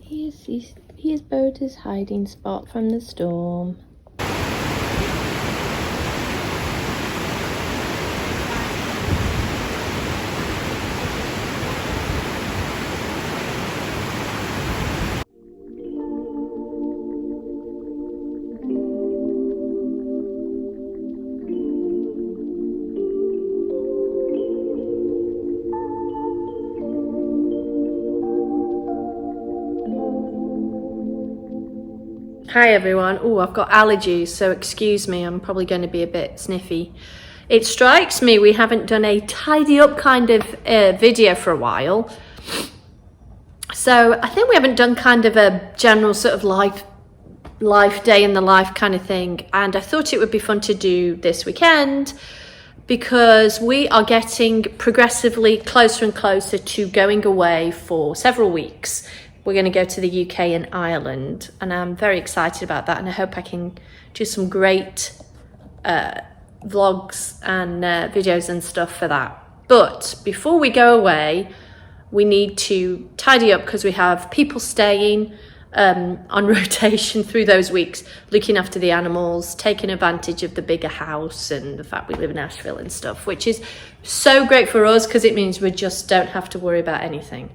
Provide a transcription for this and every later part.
Here's Boda's hiding spot from the storm. Hi everyone. Oh, I've got allergies, so excuse me, I'm probably going to be a bit sniffy. It strikes me we haven't done a tidy up kind of video for a while. So I think we haven't done kind of a general sort of life day in the life kind of thing. And I thought it would be fun to do this weekend because we are getting progressively closer and closer to going away for several weeks. We're going to go to the UK and Ireland, and I'm very excited about that, and I hope I can do some great vlogs and videos and stuff for that. But before we go away, we need to tidy up because we have people staying on rotation through those weeks, looking after the animals, taking advantage of the bigger house and the fact we live in Asheville and stuff, which is so great for us because it means we just don't have to worry about anything.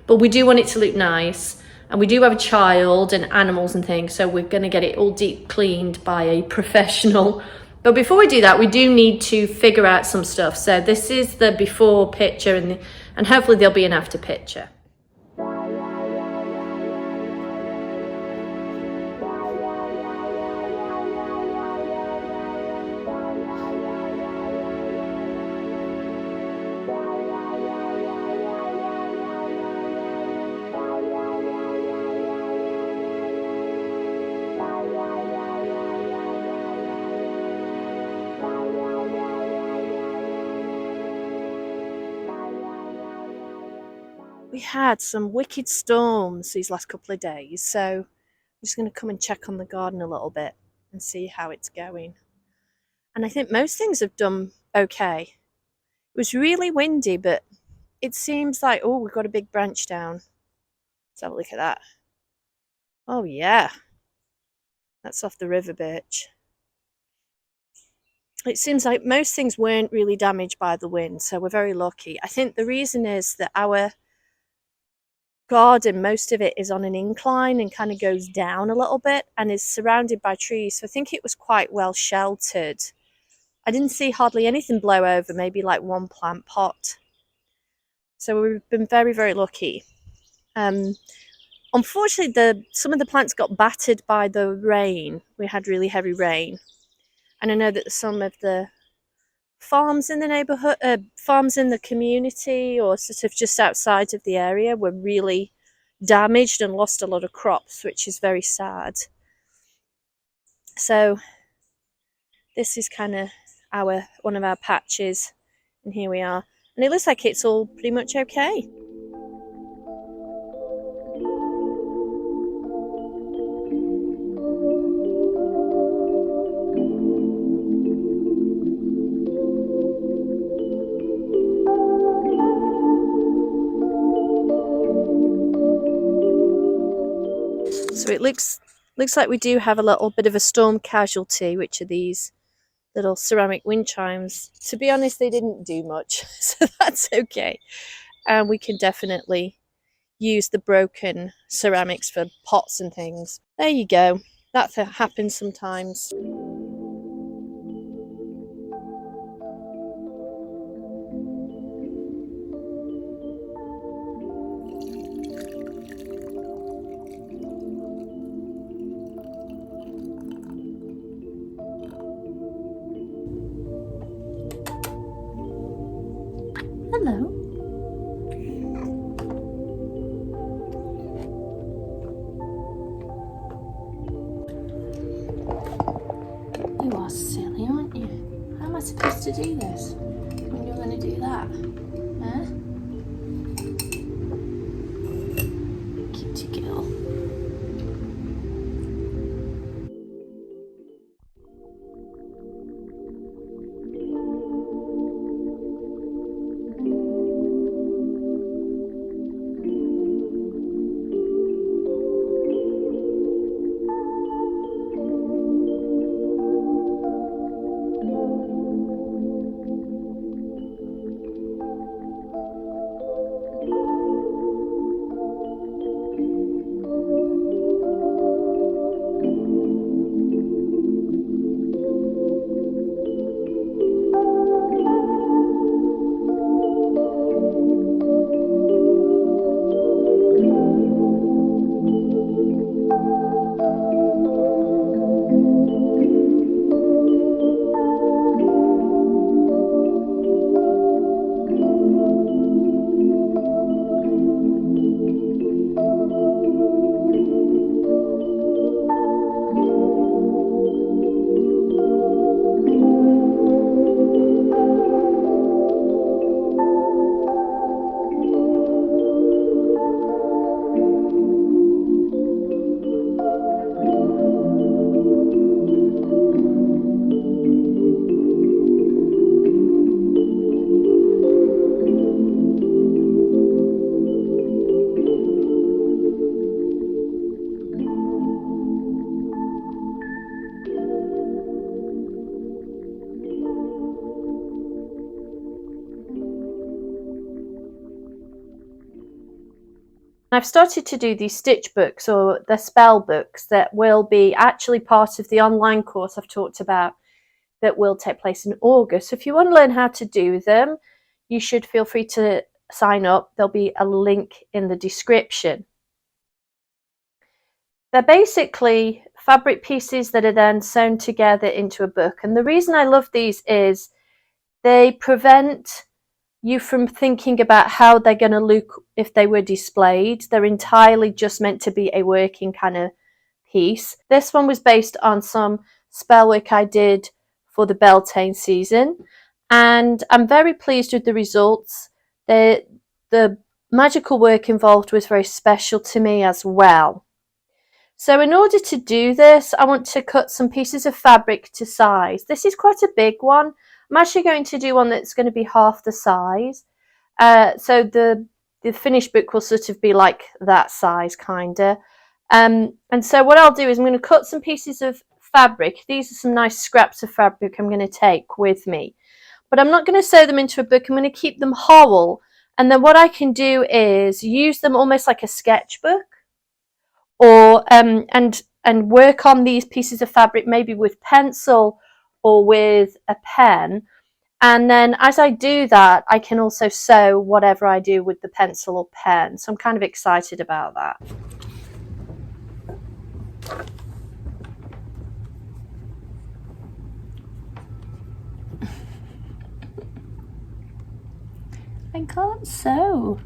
But we do want it to look nice, and we do have a child and animals and things, so we're going to get it all deep cleaned by a professional. But before we do that, we do need to figure out some stuff. So this is the before picture, and hopefully there'll be an after picture. We had some wicked storms these last couple of days, so I'm just going to come and check on the garden a little bit and see how it's going. And I think most things have done okay. It was really windy, but it seems like, oh, we've got a big branch down. Let's have a look at that. Oh yeah, that's off the river birch. It seems like most things weren't really damaged by the wind, so we're very lucky. I think the reason is that our garden, most of it is on an incline and kind of goes down a little bit and is surrounded by trees, so I think it was quite well sheltered. I didn't see hardly anything blow over, maybe like one plant pot, so we've been very, very lucky. Unfortunately, some of the plants got battered by the rain. We had really heavy rain, and I know that some of the farms in the neighborhood, farms in the community or sort of just outside of the area were really damaged and lost a lot of crops, which is very sad. So this is kind of one of our patches, and here we are, and it looks like it's all pretty much okay. So it looks like we do have a little bit of a storm casualty, which are these little ceramic wind chimes. To be honest, they didn't do much, so that's okay. And we can definitely use the broken ceramics for pots and things. There you go. That happens sometimes. Hello. You are silly, aren't you? How am I supposed to do this when you're going to do that? Huh? Kitty girl. I've started to do these stitch books, or the spell books, that will be actually part of the online course I've talked about that will take place in August. So if you want to learn how to do them, you should feel free to sign up. There'll be a link in the description. They're basically fabric pieces that are then sewn together into a book. And the reason I love these is they prevent you from thinking about how they're going to look if they were displayed. They're entirely just meant to be a working kind of piece. This one was based on some spell work I did for the Beltane season, and I'm very pleased with the results. The magical work involved was very special to me as well. So in order to do this, I want to cut some pieces of fabric to size. This is quite a big one. I'm actually going to do one that's going to be half the size. So the finished book will sort of be like that size, kinda. And so what I'll do is I'm going to cut some pieces of fabric. These are some nice scraps of fabric I'm going to take with me. But I'm not going to sew them into a book. I'm going to keep them whole. And then what I can do is use them almost like a sketchbook, or and work on these pieces of fabric maybe with pencil or with a pen. And then as I do that, I can also sew whatever I do with the pencil or pen. So I'm kind of excited about that. I can't sew.